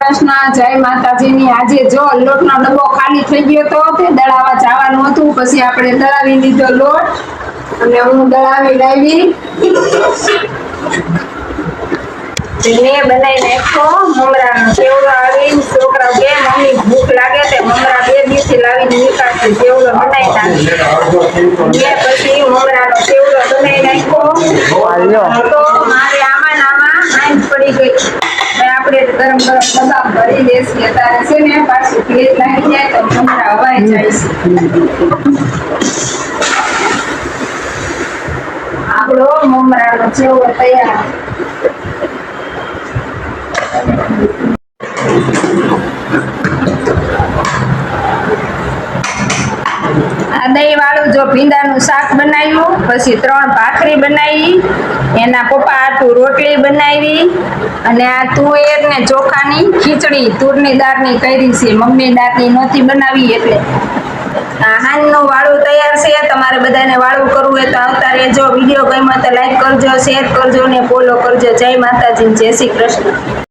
કૃષ્ણ, જય માતાજીની। આજે જો લોટનો ડબ્બો ખાલી થઈ ગયો તો તે દળાવા જવાનું હતું, પછી આપણે દળાવી લીધો લોટ અને હું દળાવી લાવી મેં બનાવી નાખ્યો મમરાનો ચેવડો। આવી છોકરા કે મમ્મી ભૂખ લાગે તે મમરા 2 દિવસથી લાવીને નીકળશે, ચેવડો બનાવી નાખી। મેં પછી મમરાનો ચેવડો બનાવી નાખ્યો તો મારે આમાં આઈન પડી ગઈ। આપણે ગરમ ગરમ બદામ ભરી દેશી અત્યારે છે ને પાછું ભેજ લાગી જાય તો મમરા હવાઈ જાય છે। આપણો મમરાનો ચેવડો તૈયાર। આ દહીં વાળું જો ભીંડાનું શાક બનાવ્યું, પછી 3 ભાખરી બનાવી, એના પપ્પા આટું રોટલી બનાવી, અને આ તુવેર ને ચોખાની ખીચડી તુરની દાળની કરી છે। મમ્મી દાળની નહોતી બનાવી એટલે આ હાંજનું વાળું તૈયાર છે। તમારે બધાને વાળું કરવું હોય તો આવતા રહેજો। વિડીયો ગમ્યો તો લાઈક કરજો, શેર કરજો ને ફોલો કરજો। જય માતાજી, જય શ્રી કૃષ્ણ।